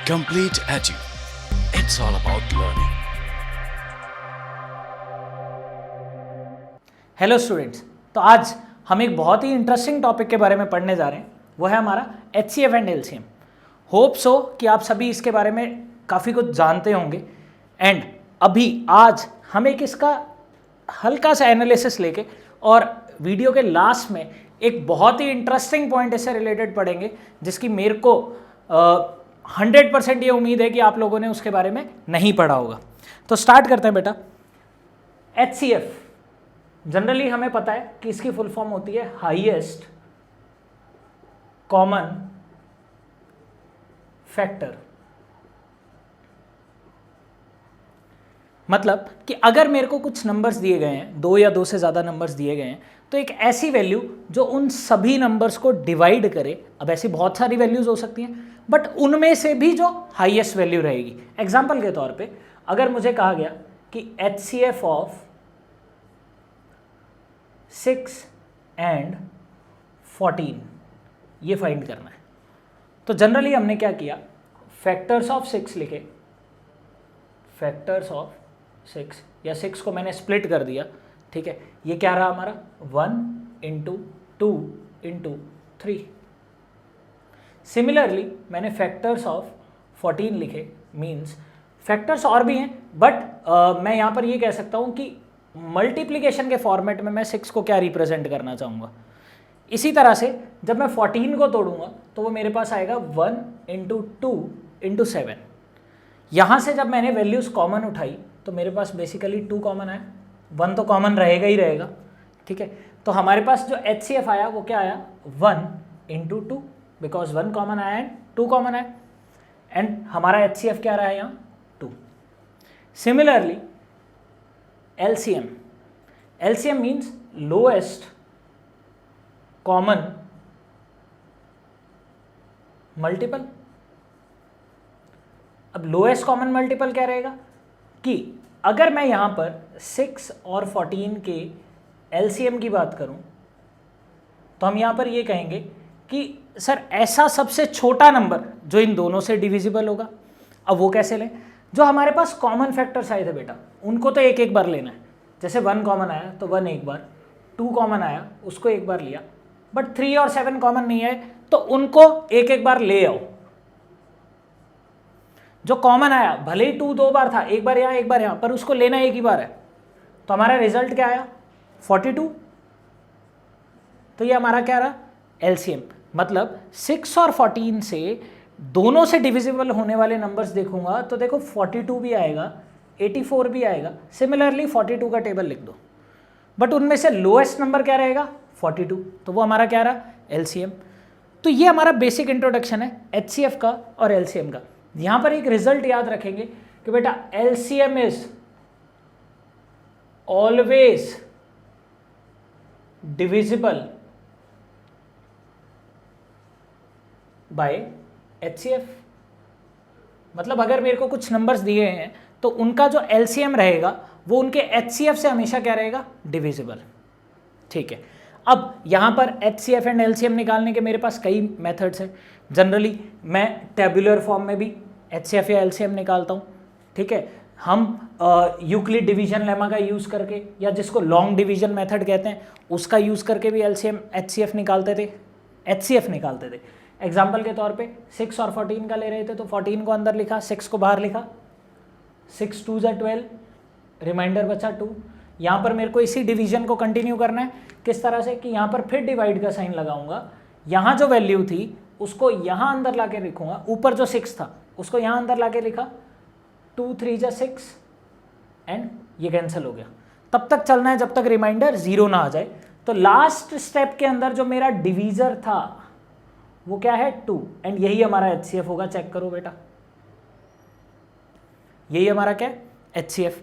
Complete Edu. It's all about learning. Hello students, तो आज हम एक बहुत ही इंटरेस्टिंग टॉपिक के बारे में पढ़ने जा रहे हैं। वो है हमारा HCF and LCM। Hope so कि आप सभी इसके बारे में काफ़ी कुछ जानते होंगे। एंड अभी आज हम एक इसका हल्का सा एनालिसिस लेके और वीडियो के लास्ट में एक बहुत ही इंटरेस्टिंग पॉइंट इससे रिलेटेड पढ़ेंगे, जिसकी मेरे को 100% ये उम्मीद है कि आप लोगों ने उसके बारे में नहीं पढ़ा होगा। तो स्टार्ट करते हैं बेटा। HCF जनरली हमें पता है कि इसकी फुल फॉर्म होती है हाईएस्ट कॉमन फैक्टर। मतलब कि अगर मेरे को कुछ नंबर्स दिए गए हैं, दो या दो से ज़्यादा नंबर्स दिए गए हैं, तो एक ऐसी वैल्यू जो उन सभी नंबर्स को डिवाइड करे। अब ऐसी बहुत सारी वैल्यूज हो सकती हैं, बट उनमें से भी जो हाईएस्ट वैल्यू रहेगी। एग्जाम्पल के तौर पे अगर मुझे कहा गया कि HCF ऑफ 6 एंड 14 ये फाइंड करना है, तो जनरली हमने क्या किया, फैक्टर्स ऑफ 6 लिखे, फैक्टर्स ऑफ 6 या 6 को मैंने स्प्लिट कर दिया। ठीक है, ये क्या रहा हमारा 1 इंटू 2 इंटू 3। सिमिलरली मैंने फैक्टर्स ऑफ 14 लिखे, मीन्स फैक्टर्स और भी हैं, बट मैं यहाँ पर ये कह सकता हूँ कि मल्टीप्लिकेशन के फॉर्मेट में मैं 6 को क्या रिप्रेजेंट करना चाहूँगा। इसी तरह से जब मैं 14 को तोड़ूंगा तो वो मेरे पास आएगा 1 इंटू 2 इंटू 7। यहाँ से जब मैंने वैल्यूज़ कॉमन उठाई तो मेरे पास बेसिकली 2 कॉमन आया, 1 तो कॉमन रहेगा ही रहेगा। ठीक है, तो हमारे पास जो HCF आया वो क्या आया 1 इंटू 2, बिकॉज 1 कॉमन आया एंड 2 कॉमन आया, एंड हमारा HCF क्या रहा है यहाँ 2। Similarly LCM means lowest common multiple. अब लोएस्ट कॉमन मल्टीपल क्या रहेगा कि अगर मैं यहां पर 6 और 14 के LCM की बात करूं तो हम यहां पर ये कहेंगे कि सर ऐसा सबसे छोटा नंबर जो इन दोनों से डिविजिबल होगा। अब वो कैसे लें, जो हमारे पास कॉमन फैक्टर्स आए थे बेटा उनको तो एक एक बार लेना है। जैसे 1 कॉमन आया तो 1 एक बार, 2 कॉमन आया उसको एक बार लिया, बट 3 और 7 कॉमन नहीं है तो उनको एक एक बार ले आओ। जो कॉमन आया भले ही 2 दो बार था, एक बार यहाँ एक बार यहाँ, पर उसको लेना एक ही बार है, तो हमारा रिजल्ट क्या आया 42। तो ये हमारा क्या रहा LCM। मतलब 6 और 14 से दोनों से डिविजिबल होने वाले नंबर्स देखूंगा तो देखो 42 भी आएगा, 84 भी आएगा। सिमिलरली 42 का टेबल लिख दो, बट उनमें से लोएस्ट नंबर क्या रहेगा 42, तो वो हमारा क्या रहा LCM। तो ये हमारा बेसिक इंट्रोडक्शन है HCF का और LCM का। यहाँ पर एक रिजल्ट याद रखेंगे कि बेटा LCM is always divisible by HCF। मतलब अगर मेरे को कुछ नंबर्स दिए हैं तो उनका जो LCM रहेगा वो उनके HCF से हमेशा क्या रहेगा डिविजिबल। ठीक है, अब यहाँ पर HCF एंड LCM निकालने के मेरे पास कई मेथड्स हैं। जनरली मैं टेबुलर फॉर्म में भी HCF या LCM निकालता हूँ। ठीक है, हम यूक्लिड डिवीजन लेमा का यूज़ करके, या जिसको लॉन्ग डिवीजन मेथड कहते हैं, उसका यूज़ करके भी LCM HCF निकालते थे, HCF निकालते थे। एग्जाम्पल के तौर पे 6 और 14 का ले रहे थे तो 14 को अंदर लिखा, 6 को बाहर लिखा, 6 2 जा 12, रिमाइंडर बचा 2। यहाँ पर मेरे को इसी डिवीजन को कंटिन्यू करना है। किस तरह से कि यहाँ पर फिर डिवाइड का साइन लगाऊंगा, यहाँ जो वैल्यू थी उसको यहाँ अंदर ला के लिखूंगा, ऊपर जो 6 था उसको यहाँ अंदर ला के लिखा, 2 3 जा 6 एंड ये कैंसिल हो गया। तब तक चलना है जब तक रिमाइंडर 0 ना आ जाए। तो लास्ट स्टेप के अंदर जो मेरा डिवीजर था वो क्या है 2, एंड यही हमारा HCF होगा। चेक करो बेटा, यही हमारा क्या है HCF।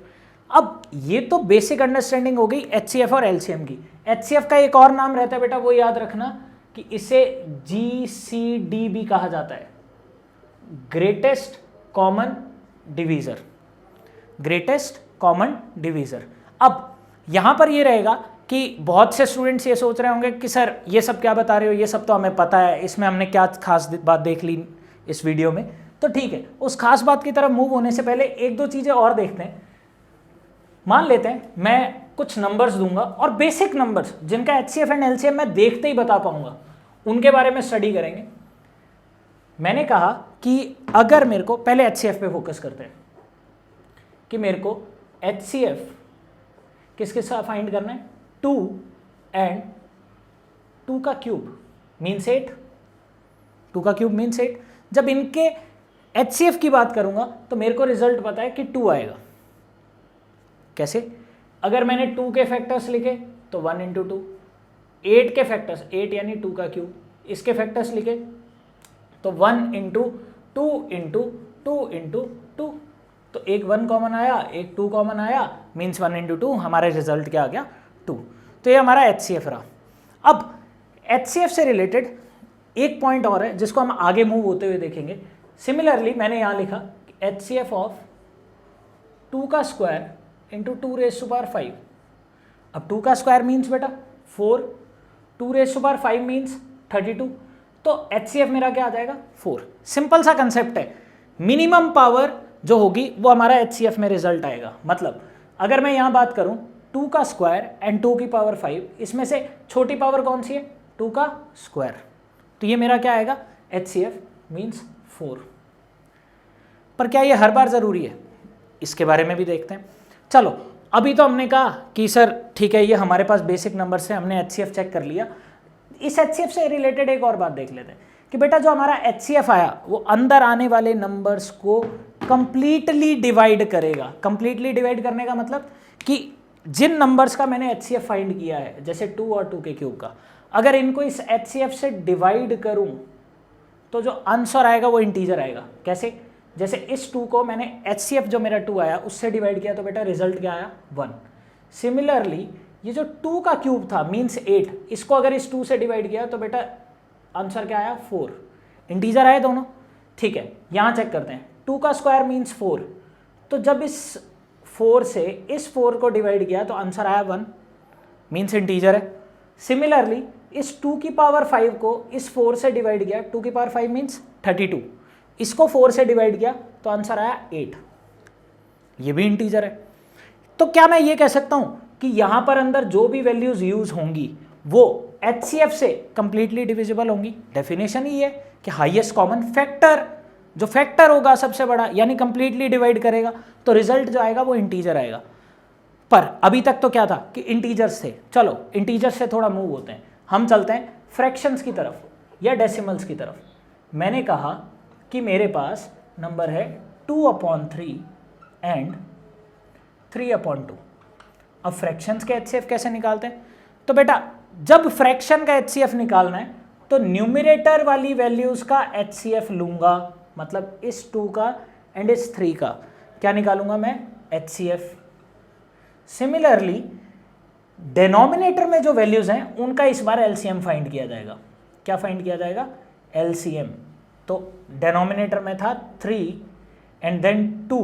अब ये तो बेसिक अंडरस्टैंडिंग हो गई HCF और LCM की। HCF का एक और नाम रहता है बेटा, वो याद रखना कि इसे GCD भी कहा जाता है, greatest common divisor, greatest common divisor. अब यहां पर ये रहेगा कि बहुत से स्टूडेंट्स ये सोच रहे होंगे कि सर ये सब क्या बता रहे हो, ये सब तो हमें पता है, इसमें हमने क्या खास बात देख ली इस वीडियो में। तो ठीक है, उस खास बात की तरफ मूव होने से पहले एक दो चीज़ें और देखते हैं। मान लेते हैं मैं कुछ नंबर्स दूंगा और बेसिक नंबर्स जिनका HCF एंड LCM मैं देखते ही बता पाऊंगा, उनके बारे में स्टडी करेंगे। मैंने कहा कि अगर मेरे को पहले HCF पे फोकस करते हैं कि मेरे को HCF किसके साथ फाइंड करना है, 2 एंड 2 का क्यूब मीन्स 8, 2 का क्यूब मीन्स 8। जब इनके HCF की बात करूंगा तो मेरे को रिजल्ट पता है कि 2 आएगा। कैसे? अगर मैंने 2 के फैक्टर्स लिखे तो 1 इंटू 2, 8 के फैक्टर्स, 8 यानी 2 का क्यूब, इसके फैक्टर्स लिखे तो 1 इंटू 2 इंटू 2 इंटू 2, तो एक 1 कॉमन आया, एक 2 कॉमन आया, मीन्स 1 इंटू 2, हमारा रिजल्ट क्या आ गया, 2। तो ये हमारा HCF रहा। अब HCF से रिलेटेड एक पॉइंट और है जिसको हम आगे मूव होते हुए देखेंगे। सिमिलरली मैंने यहाँ लिखा HCF ऑफ 2 का square into 2 raise to power 5। अब 2 का स्क्वायर मीन्स बेटा 4, 2 रेज़ टू पावर 5 मीन्स 32, तो HCF मेरा क्या आ जाएगा, 4। सिंपल सा कंसेप्ट है, मिनिमम पावर जो होगी वो हमारा HCF में रिजल्ट आएगा। मतलब अगर मैं यहाँ बात करूँ 2 का स्क्वायर एंड 2 की पावर 5, इसमें से छोटी पावर कौन सी है, 2 का स्क्वायर, तो ये मेरा क्या आएगा, HCF मीन्स 4। पर क्या ये हर बार ज़रूरी है, इसके बारे में भी देखते हैं। चलो अभी तो हमने कहा कि सर ठीक है, ये हमारे पास बेसिक नंबर से हमने HCF चेक कर लिया। इस HCF से रिलेटेड एक और बात देख लेते हैं कि बेटा जो हमारा HCF आया वो अंदर आने वाले नंबर्स को कंप्लीटली डिवाइड करेगा। कंप्लीटली डिवाइड करने का मतलब कि जिन नंबर्स का मैंने HCF फाइंड किया है, जैसे 2 और 2 के क्यूब का, अगर इनको इस HCF से डिवाइड करूं तो जो आंसर आएगा वो इंटीजर आएगा। कैसे? जैसे इस 2 को मैंने HCF जो मेरा 2 आया उससे डिवाइड किया तो बेटा रिजल्ट क्या आया, 1। सिमिलरली ये जो 2 का क्यूब था मीन्स 8, इसको अगर इस 2 से डिवाइड किया तो बेटा आंसर क्या आया, 4। इंटीजर आए दोनों। ठीक है, यहाँ चेक करते हैं, 2 का स्क्वायर मीन्स 4, तो जब इस 4 से इस 4 को डिवाइड किया तो आंसर आया 1, मीन्स इंटीजर है। सिमिलरली इस 2 की पावर 5 को इस 4 से डिवाइड किया, 2 की पावर 5 मीन्स 32, इसको 4 से डिवाइड किया तो आंसर आया 8, ये भी इंटीजर है। तो क्या मैं ये कह सकता हूं कि यहां पर अंदर जो भी वैल्यूज यूज होंगी वो HCF से कंप्लीटली डिविजिबल होंगी? डेफिनेशन ही है कि हाईएस्ट कॉमन फैक्टर, जो फैक्टर होगा सबसे बड़ा यानी कंप्लीटली डिवाइड करेगा, तो रिजल्ट जो आएगा वो इंटीजर आएगा। पर अभी तक तो क्या था कि इंटीजर्स थे। चलो इंटीजर्स से थोड़ा मूव होते हैं, हम चलते हैं फ्रैक्शंस की तरफ या डेसिमल्स की तरफ। मैंने कहा कि मेरे पास नंबर है 2/3 एंड 3/2। अब फ्रैक्शंस के HCF कैसे निकालते हैं? तो बेटा जब फ्रैक्शन का HCF निकालना है तो न्यूमरेटर वाली वैल्यूज का HCF लूंगा, मतलब इस 2 का एंड इस 3 का क्या निकालूंगा मैं, HCF। सिमिलरली डिनोमिनेटर में जो वैल्यूज हैं उनका इस बार LCM फाइंड किया जाएगा। क्या फाइंड किया जाएगा, LCM। तो डिनोमिनेटर में था 3 एंड देन 2,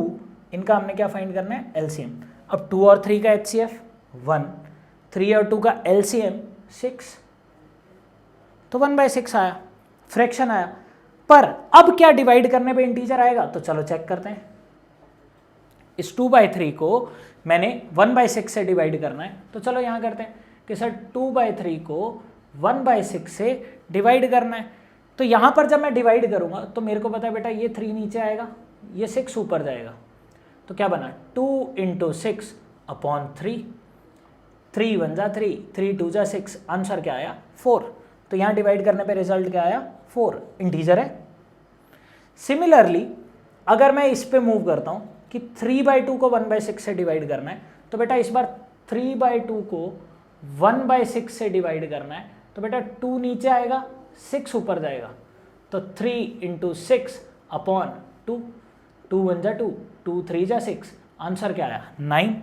इनका हमने क्या फाइंड करना है, LCM। अब 2 और 3 का HCF 1, 3 और 2 का LCM 6, तो 1/6 आया, फ्रैक्शन आया। पर अब क्या डिवाइड करने पे इंटीजर आएगा, तो चलो चेक करते हैं। इस 2/3 को मैंने 1/6 से डिवाइड करना है, तो चलो यहाँ करते हैं कि सर 2/3 को 1/6 से डिवाइड करना है। तो यहाँ पर जब मैं डिवाइड करूँगा तो मेरे को पता है बेटा ये 3 नीचे आएगा, ये 6 ऊपर जाएगा, तो क्या बना 2 × 6/3, 3 1 जा 3, 3 2 जा 6, आंसर क्या आया 4। तो यहाँ डिवाइड करने पे रिजल्ट क्या आया 4, इंटीजर है। सिमिलरली अगर मैं इस पे मूव करता हूँ कि 3/2 को 1/6 से डिवाइड करना है, तो बेटा इस बार 3/2 को 1/6 से डिवाइड करना है, तो बेटा 2 नीचे आएगा, 6 ऊपर जाएगा, तो 3 × 6/2, 2 1 जा 2, 2 3 जा 6, आंसर क्या आया 9।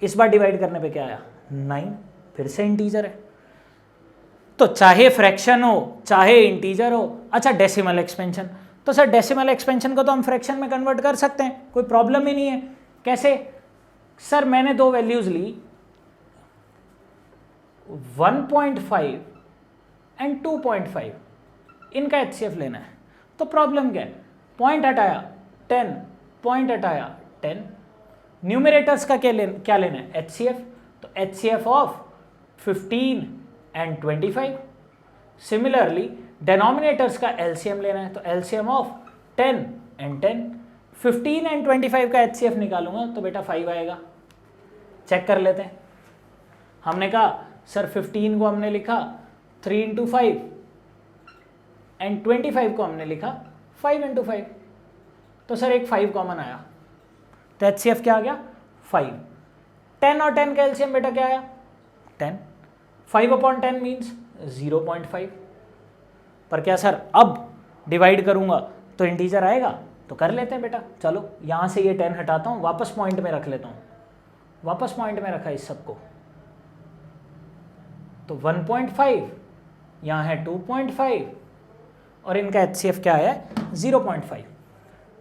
इस बार डिवाइड करने पे क्या आया 9, फिर से इंटीजर है। तो चाहे फ्रैक्शन हो चाहे इंटीजर हो। अच्छा डेसिमल एक्सपेंशन, तो सर डेसिमल एक्सपेंशन को तो हम फ्रैक्शन में कन्वर्ट कर सकते हैं, कोई प्रॉब्लम ही नहीं है। कैसे? सर मैंने दो वैल्यूज ली 1.5 एंड 2.5, इनका HCF लेना है, तो प्रॉब्लम क्या है, पॉइंट हटाया 10, पॉइंट हटाया 10। न्यूमरेटर्स का क्या लेना है? HCF, तो HCF of 15 and 25। Similarly denominators का LCM लेना है, तो LCM ऑफ 10 एंड 10। 15 एंड 25 का HCF निकालूंगा तो बेटा 5 आएगा। चेक कर लेते हैं। हमने कहा सर 15 को हमने लिखा 3 इंटू 5 एंड 25 को हमने लिखा 5 इंटू 5, तो सर एक 5 कॉमन आया, तो HCF क्या आ गया? 5। 10 और 10 का LCM बेटा क्या आया? 10। 5/10 मीन्स 0.5। पर क्या सर अब डिवाइड करूंगा तो इंटीजर आएगा? तो कर लेते हैं बेटा। चलो यहाँ से ये 10 हटाता हूँ, वापस पॉइंट में रख लेता हूँ। वापस पॉइंट में रखा इस सबको, तो 1.5, यहाँ है 2.5 और इनका HCF क्या है? 0.5।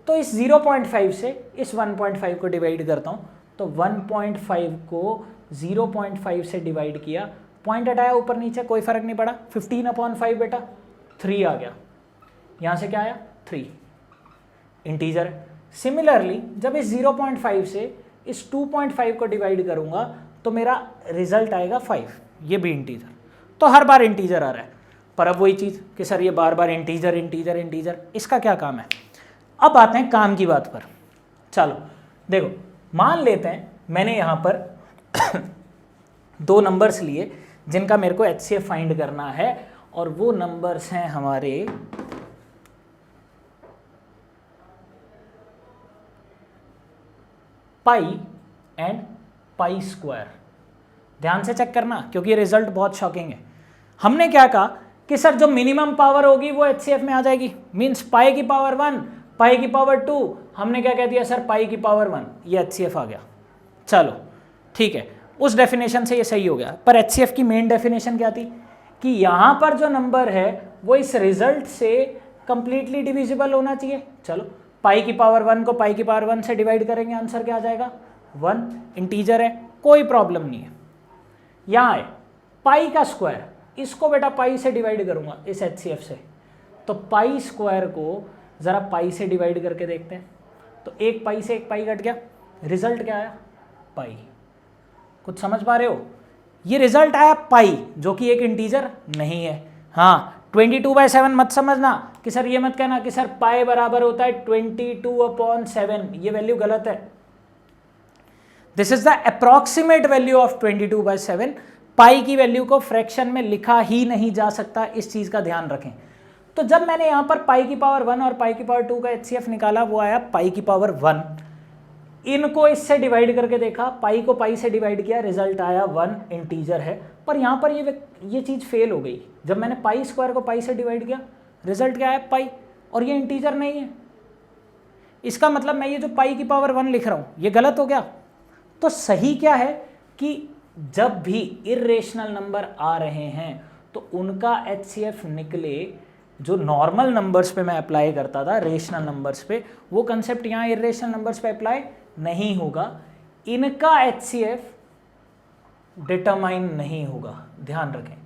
तो इस 0.5 से इस 1.5 को डिवाइड करता हूँ, तो 1.5 को 0.5 से डिवाइड किया, पॉइंट हटाया ऊपर नीचे कोई फर्क नहीं पड़ा, 15/5 बेटा 3 आ गया। यहाँ से क्या आया? 3 इंटीजर है। सिमिलरली जब इस 0.5 से इस 2.5 को डिवाइड करूंगा तो मेरा रिजल्ट आएगा 5, ये भी इंटीजर। तो हर बार इंटीजर आ रहा है। पर अब वही चीज़ कि सर ये बार बार इंटीजर इंटीजर इंटीजर, इसका क्या काम है? अब आते हैं काम की बात पर। चलो देखो, मान लेते हैं मैंने यहाँ पर 2 नंबर्स लिए जिनका मेरे को HCF फाइंड करना है, और वो नंबर्स हैं हमारे पाई एंड पाई स्क्वायर। ध्यान से चेक करना क्योंकि ये रिजल्ट बहुत शॉकिंग है। हमने क्या कहा कि सर जो मिनिमम पावर होगी वो HCF में आ जाएगी, मीन्स पाई की पावर 1, पाई की पावर 2। हमने क्या कह दिया सर? पाई की पावर 1, ये HCF आ गया। चलो ठीक है, उस डेफिनेशन से ये सही हो गया। पर HCF की मेन डेफिनेशन क्या थी कि यहाँ पर जो नंबर है वो इस रिजल्ट से कंप्लीटली डिविजिबल होना चाहिए। चलो पाई की पावर 1 को पाई की पावर 1 से डिवाइड करेंगे, आंसर क्या आ जाएगा? 1। इंटीजर है, कोई प्रॉब्लम नहीं है। यहाँ है पाई का स्क्वायर, इसको बेटा पाई से डिवाइड करूंगा इस HCF से, तो पाई स्क्वायर को ज़रा पाई से डिवाइड करके देखते हैं। तो एक पाई से एक पाई कट गया, रिजल्ट क्या आया? पाई। कुछ समझ पा रहे हो? ये रिजल्ट आया पाई, जो कि एक इंटीजर नहीं है। हाँ 22/7 मत समझना कि सर, ये मत कहना कि सर पाई बराबर होता है 22/7, ये वैल्यू गलत है। This is the approximate value of 22/7। पाई की वैल्यू को फ्रैक्शन में लिखा ही नहीं जा सकता, इस चीज का ध्यान रखें। तो जब मैंने यहां पर पाई की पावर 1 और पाई की पावर 2 का HCF निकाला, वो आया पाई की पावर 1। इनको इससे डिवाइड करके देखा, पाई को पाई से डिवाइड किया, रिजल्ट आया 1, इंटीजर है। पर यहां पर ये चीज फेल हो गई। जब मैंने पाई स्क्वायर को पाई से डिवाइड किया, रिजल्ट क्या आया? पाई, और ये इंटीजर नहीं है। इसका मतलब मैं ये जो पाई की पावर 1 लिख रहा हूं ये गलत हो गया। तो सही क्या है कि जब भी इर्रेशनल नंबर आ रहे हैं तो उनका HCF निकले, जो नॉर्मल नंबर्स पे मैं अप्लाई करता था रेशनल नंबर्स पे, वो कंसेप्ट यहाँ इर्रेशनल नंबर्स पे अप्लाई नहीं होगा। इनका HCF डिटरमाइन नहीं होगा, ध्यान रखें,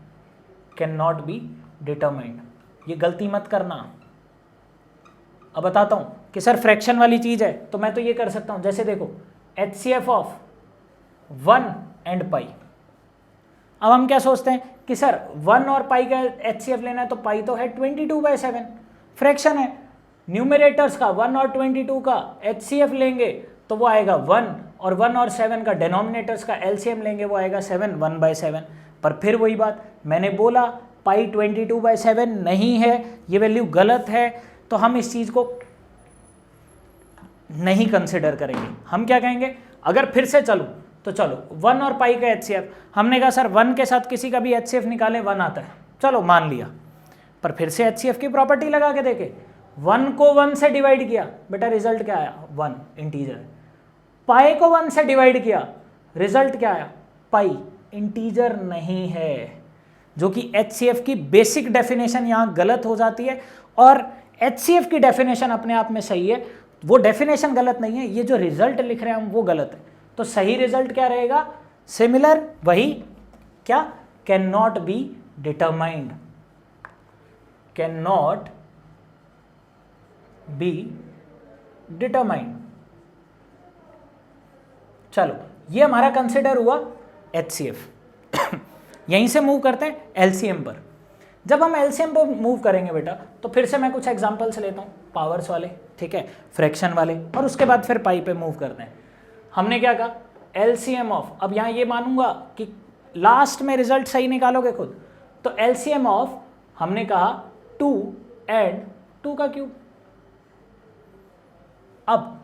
कैन नॉट बी डिटरमाइंड। ये गलती मत करना। अब बताता हूँ कि सर फ्रैक्शन वाली चीज़ है तो मैं तो ये कर सकता हूँ, जैसे देखो HCF ऑफ 1 एंड पाई। अब हम क्या सोचते हैं कि सर 1 और पाई का HCF लेना है, तो पाई तो है 22/7, फ्रैक्शन है। न्यूमरेटर्स का 1 और 22 का HCF लेंगे तो वो आएगा 1, और 1 और 7 का डेनोमिनेटर्स का LCM लेंगे, वो आएगा 7, 1/7। पर फिर वही बात मैंने बोला, पाई 22/7 नहीं है, ये वैल्यू गलत है, तो हम इस चीज़ को नहीं कंसिडर करेंगे। हम क्या कहेंगे, अगर फिर से चलूँ तो चलो 1 और पाई का HCF, हमने कहा सर 1 के साथ किसी का भी HCF निकाले 1 आता है, चलो मान लिया। पर फिर से HCF की प्रॉपर्टी लगा के देखे, 1 को 1 से डिवाइड किया, बेटा रिजल्ट क्या आया? 1, इंटीजर। पाई को 1 से डिवाइड किया, रिजल्ट क्या आया? पाई, इंटीजर नहीं है। जो कि HCF की बेसिक डेफिनेशन यहाँ गलत हो जाती है, और HCF की डेफिनेशन अपने आप में सही है, वो डेफिनेशन गलत नहीं है, ये जो रिजल्ट लिख रहे हैं हम वो गलत है। तो सही रिजल्ट क्या रहेगा? सिमिलर, वही क्या? Can not be determined, can not be determine. चलो ये हमारा कंसिडर हुआ HCF। यहीं से मूव करते हैं LCM पर। जब हम LCM पर मूव करेंगे बेटा तो फिर से मैं कुछ एग्जांपल्स लेता हूँ पावर्स वाले, ठीक है, फ्रैक्शन वाले, और उसके बाद फिर पाई पे मूव करते हैं। हमने क्या कहा, LCM ऑफ, अब यहाँ ये मानूंगा कि लास्ट में रिजल्ट सही निकालोगे खुद, तो LCM ऑफ हमने कहा 2 एंड 2 का क्यूब। अब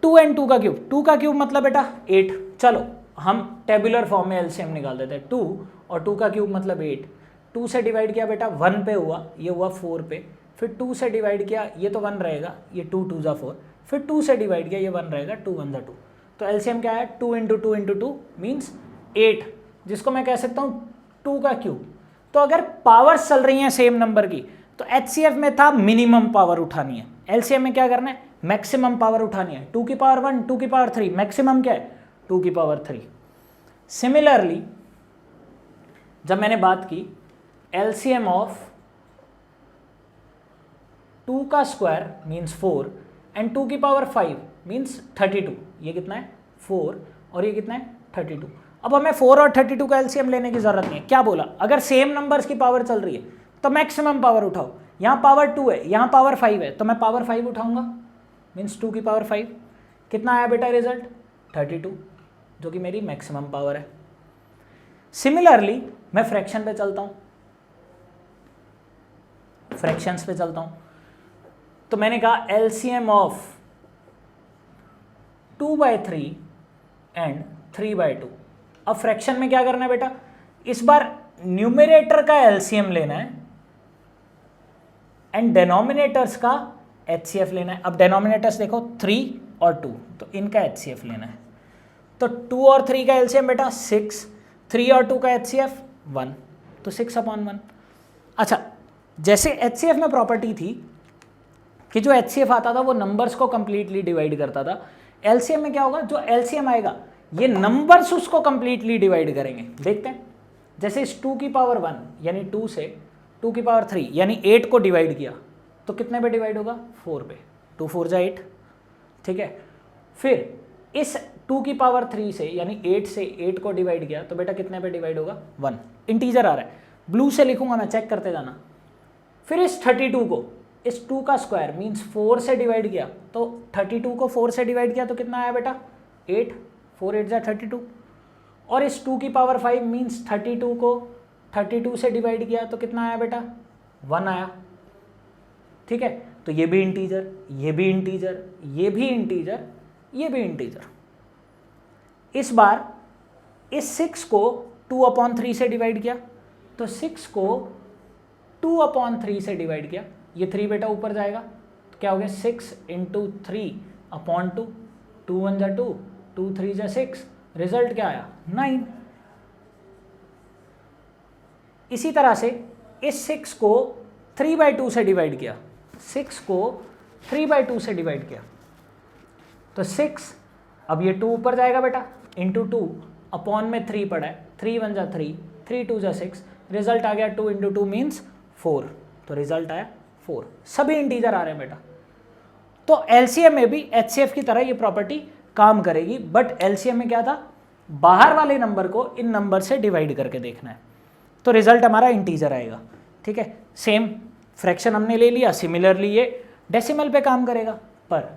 2 एंड 2 का क्यूब, 2 का क्यूब मतलब बेटा 8। चलो हम टेबुलर फॉर्म में LCM निकाल देते हैं। 2 और 2 का क्यूब मतलब 8। 2 से डिवाइड किया बेटा 1 पे हुआ, ये हुआ 4 पे, फिर 2 से डिवाइड किया, ये तो 1 रहेगा, ये 2 2 जा 4, फिर 2 से डिवाइड किया, ये 1 रहेगा, 2 1 जा 2। तो LCM क्या है, 2 इंटू 2 इंटू 2 मीन्स 8, जिसको मैं कह सकता हूँ 2 का क्यूब। तो अगर पावर्स चल रही हैं सेम नंबर की, तो HCF में था मिनिमम पावर उठानी है, LCM में क्या करना है, मैक्सिमम पावर उठानी है। 2 की पावर 1, 2 की पावर 3, मैक्सिमम क्या है 2 की पावर 3। सिमिलरली जब मैंने बात की LCM ऑफ 2 का स्क्वायर मीन्स 4 एंड 2 की पावर 5 मीन्स 32, ये कितना है 4 और ये कितना है 32। अब हमें 4 और 32 का LCM लेने की जरूरत नहीं है। क्या बोला, अगर सेम नंबर्स की पावर चल रही है तो मैक्सिमम पावर उठाओ। यहाँ पावर 2 है, यहाँ पावर 5 है, तो मैं पावर 5 उठाऊंगा, मीन्स 2 की पावर 5। कितना आया बेटा रिजल्ट 32, जो कि मेरी मैक्सिमम पावर है। सिमिलरली मैं फ्रैक्शन पे चलता हूँ, फ्रैक्शंस पे चलता हूँ, तो मैंने कहा LCM ऑफ 2/3 एंड 3/2। अब फ्रैक्शन में क्या करना है बेटा, इस बार न्यूमरेटर का LCM लेना है एंड डेनोमिनेटर्स का HCF लेना है। अब डेनोमिनेटर्स देखो 3 और 2, तो इनका HCF लेना है। तो 2 और 3 का LCM बेटा 6, 3 और 2 का HCF 1, तो 6/1। अच्छा, जैसे HCF में प्रॉपर्टी थी कि जो HCF आता था वो नंबर्स को कंप्लीटली डिवाइड करता था, LCM में क्या होगा, जो LCM आएगा ये नंबर्स उसको कंप्लीटली डिवाइड करेंगे। देखते हैं, जैसे इस 2 की पावर 1 यानी 2 से 2 की पावर 3 यानी 8 को डिवाइड किया तो कितने पे डिवाइड होगा 4 पे, 2 4 जा 8, ठीक है। फिर इस 2 की पावर 3 से यानी 8 से 8 को डिवाइड किया तो बेटा कितने पे डिवाइड होगा 1। इंटीजर आ रहा है, ब्लू से लिखूंगा मैं, चेक करते जाना। फिर इस 32 को इस 2 का स्क्वायर मीन्स 4 से डिवाइड किया, तो 32 को 4 से डिवाइड किया तो कितना आया बेटा 8, 4 8 जा 32। और इस 2 की पावर 5 मीन्स 32 को 32 से डिवाइड किया तो कितना आया बेटा 1 आया, ठीक है। तो ये भी इंटीजर, ये भी इंटीजर, ये भी इंटीजर, ये भी इंटीजर। इस बार इस 6 को 2/3 से डिवाइड किया, तो 6 को 2/3 से डिवाइड किया, ये 3 बेटा ऊपर जाएगा, तो क्या हो गया 6 इंटू 3/2, 2 1 जा 2, 2 3 जा 6, रिजल्ट क्या आया 9। इसी तरह से इस 6 को 3/2 से डिवाइड किया, 6 को 3/2 से डिवाइड किया, तो 6, अब ये 2 ऊपर जाएगा बेटा, इंटू 2 अपॉन में 3 पड़ा है, 3 1 जा 3, 3 2 जा 6, रिजल्ट आ गया 2 इंटू 2 मीन्स 4, तो रिजल्ट आया 4। सभी इंटीजर आ रहे हैं बेटा। तो LCM में भी HCF की तरह ये प्रॉपर्टी काम करेगी, बट LCM में क्या था, बाहर वाले नंबर को इन नंबर से डिवाइड करके देखना है, तो रिजल्ट हमारा इंटीजर आएगा, ठीक है। सेम फ्रैक्शन हमने ले लिया, सिमिलरली ये डेसिमल पे काम करेगा। पर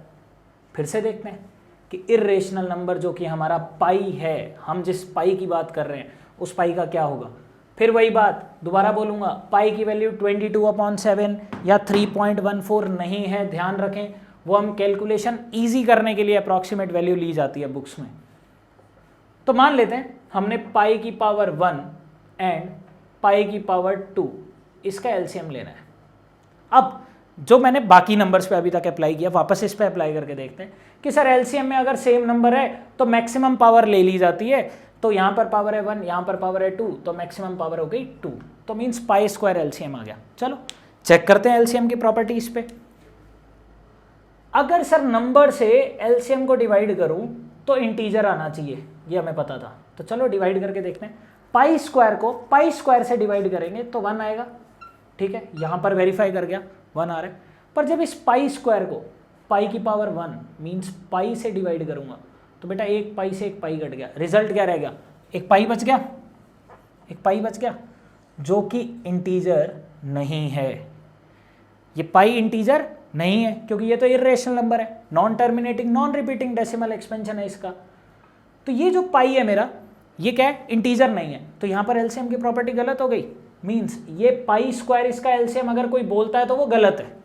फिर से देखते हैं कि इर्रेशनल नंबर जो कि हमारा पाई है, हम जिस पाई की बात कर रहे हैं उस पाई का क्या होगा। फिर वही बात दोबारा बोलूँगा, पाई की वैल्यू 22/7 या 3.14 नहीं है, ध्यान रखें, वो हम कैलकुलेशन ईजी करने के लिए अप्रॉक्सीमेट वैल्यू ली जाती है बुक्स में। तो मान लेते हैं हमने पाई की पावर 1 एंड पाई की पावर 2 इसका LCM लेना है। अब जो मैंने बाकी नंबर्स पे अभी तक अप्लाई किया, वापस इस पे अप्लाई करके देखते हैं कि सर LCM में अगर सेम नंबर है तो मैक्सिमम पावर ले ली जाती है, तो यहाँ पर पावर है 1, यहाँ पर पावर है 2, तो मैक्सिमम पावर हो गई 2, तो मीन्स पाई स्क्वायर LCM आ गया। चलो चेक करते हैं LCM की प्रॉपर्टीज पे। अगर सर नंबर से LCM को डिवाइड करूँ तो इंटीजर आना चाहिए, ये हमें पता था, तो चलो डिवाइड करके देखते हैं। पाई स्क्वायर को पाई स्क्वायर से डिवाइड करेंगे तो 1 आएगा, ठीक है, यहाँ पर वेरीफाई कर गया 1 आ रहा है। पर जब इस पाई स्क्वायर को पाई की पावर 1 मीन्स पाई से डिवाइड करूंगा तो बेटा एक पाई से एक पाई कट गया, रिजल्ट क्या रहेगा, एक पाई बच गया, एक पाई बच गया जो कि इंटीजर नहीं है। ये पाई इंटीजर नहीं है क्योंकि ये तो इर्रेशनल नंबर है, non terminating non repeating decimal expansion है इसका। तो ये जो पाई है मेरा, ये क्या है, इंटीजर नहीं है, तो यहाँ पर एलसीएम की प्रॉपर्टी गलत हो गई। मीन्स ये पाई स्क्वायर इसका एलसीएम अगर कोई बोलता है तो वो गलत है।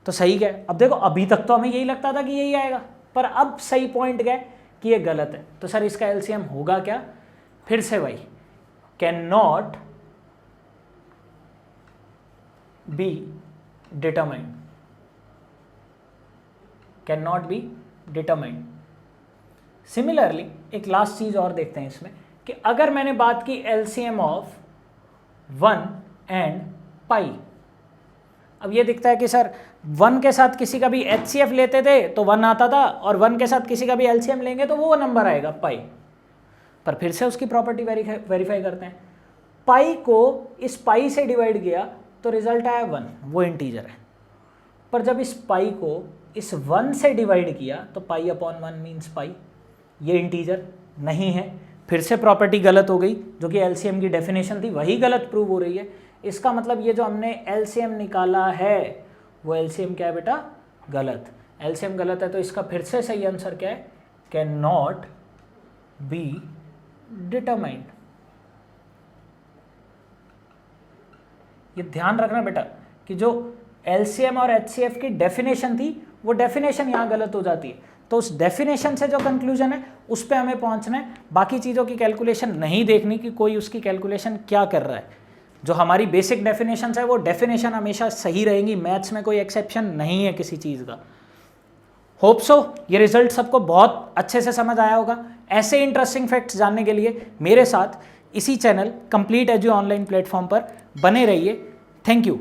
तो सही क्या है, अब देखो अभी तक तो हमें यही लगता था कि यही आएगा, पर अब सही पॉइंट क्या है कि ये गलत है। तो सर इसका एलसीएम होगा क्या, फिर से भाई can not be determined, can not be determined. Similarly एक लास्ट चीज और देखते हैं इसमें कि अगर मैंने बात की एलसीएम ऑफ 1 एंड पाई, अब ये दिखता है कि सर 1 के साथ किसी का भी एचसीएफ लेते थे तो 1 आता था, और 1 के साथ किसी का भी एलसीएम लेंगे तो वो नंबर आएगा पाई। पर फिर से उसकी प्रॉपर्टी वेरीफाई करते हैं, पाई को इस पाई से डिवाइड किया तो रिजल्ट आया 1, वो इंटीजर है। पर जब इस पाई को इस 1 से डिवाइड किया तो पाई अपॉन 1 मीन्स पाई, ये इंटीजर नहीं है। फिर से प्रॉपर्टी गलत हो गई, जो कि एलसीएम की डेफिनेशन थी वही गलत प्रूव हो रही है। इसका मतलब ये जो हमने एलसीएम निकाला है वो एलसीएम क्या है बेटा, गलत। एलसीएम गलत है तो इसका फिर से सही आंसर क्या है, कैन नॉट बी डिटरमाइंड। ये ध्यान रखना बेटा कि जो एलसीएम और एचसीएफ की डेफिनेशन थी वो डेफिनेशन यहाँ गलत हो जाती है, तो उस डेफिनेशन से जो कंक्लूजन है उस पे हमें पहुंचना है। बाकी चीज़ों की कैलकुलेशन नहीं देखनी कि कोई उसकी कैलकुलेशन क्या कर रहा है। जो हमारी बेसिक डेफिनेशन है वो डेफिनेशन हमेशा सही रहेंगी, मैथ्स में कोई एक्सेप्शन नहीं है किसी चीज़ का। होप सो ये रिजल्ट सबको बहुत अच्छे से समझ आया होगा। ऐसे इंटरेस्टिंग फैक्ट्स जानने के लिए मेरे साथ इसी channel complete edu online platform पर बने रहिए। Thank you.